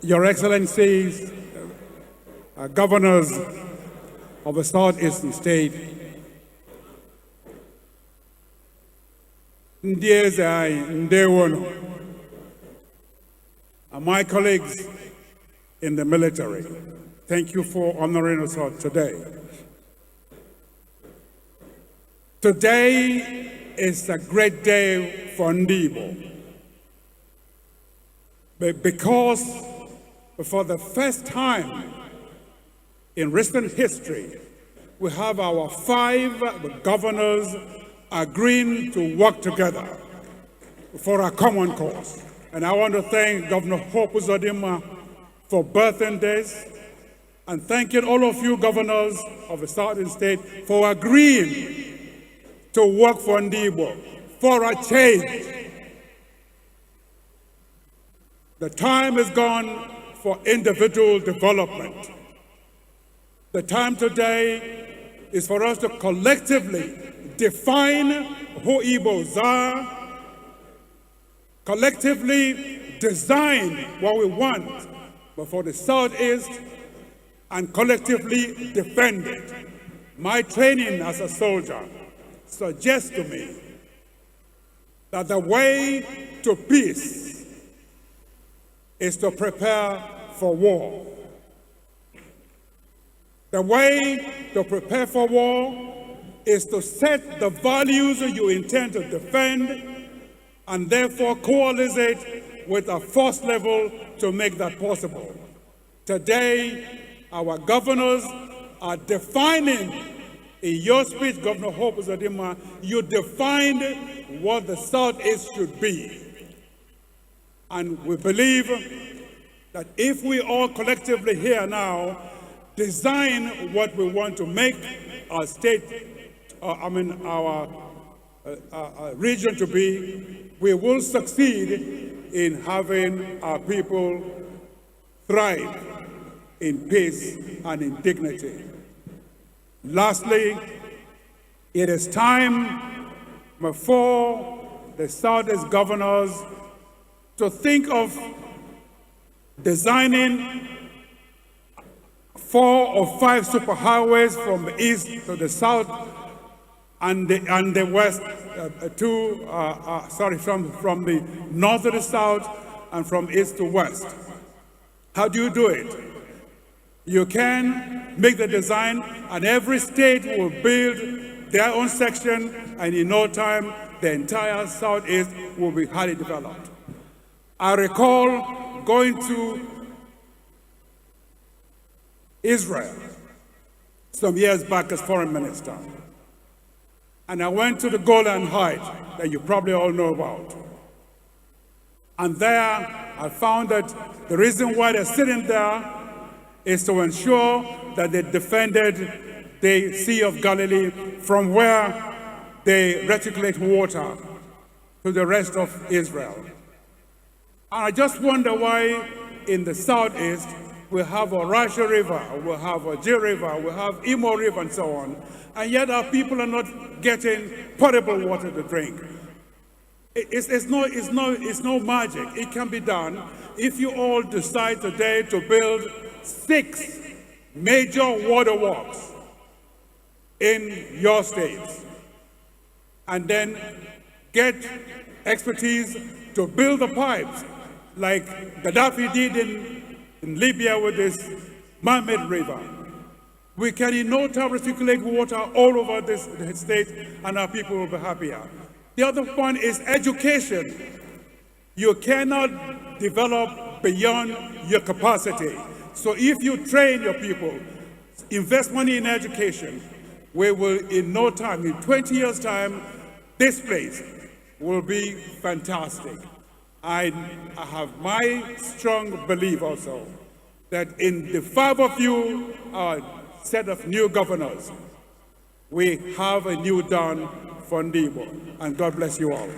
Your Excellencies, governors of the Southeastern state, and my colleagues in the military, thank you for honoring us today. Today is a great day for Ala-Igbo, because for the first time in recent history, we have our 5 governors agreeing to work together for a common cause. And I want to thank Governor Hope Uzodimma for birthing this, and thanking all of you governors of the Southern state for agreeing to work for Ala-Igbo, for a change. The time is gone for individual development. The time today is for us to collectively define who Igbos are, collectively design what we want for the Southeast, and collectively defend it. My training as a soldier suggests to me that the way to peace is to prepare for war. The way to prepare for war is to set the values you intend to defend, and therefore coalesce with a force level to make that possible. Today, our governors are defining, in your speech, Governor Hope Uzodimma, you defined what the Southeast should be. And we believe that if we all collectively here now design what we want to make our state, our region to be, we will succeed in having our people thrive in peace and in dignity. Lastly, it is time for the Southeast governors to think of designing 4 or 5 superhighways from the east to the south and the west, from the north to the south and from east to west. How do you do it? You can make the design, and every state will build their own section, and in no time, the entire Southeast will be highly developed. I recall going to Israel some years back as foreign minister, and I went to the Golan Heights that you probably all know about. And there, I found that the reason why they're sitting there is to ensure that they defended the Sea of Galilee from where they reticulate water to the rest of Israel. And I just wonder why in the Southeast we have a Rasha River, we have a J River, we have Imo River and so on, and yet our people are not getting potable water to drink. It's no magic. It can be done if you all decide today to build 6 major waterworks in your states, and then get expertise to build the pipes like Gaddafi did in Libya with this man-made river. We can in no time recirculate water all over this state, and our people will be happier. The other point is education. You cannot develop beyond your capacity. So if you train your people, invest money in education, we will in no time, in 20 years' time, this place will be fantastic. I have my strong belief also that in the 5 of you, our set of new governors, we have a new dawn for Ala-Igbo. And God bless you all.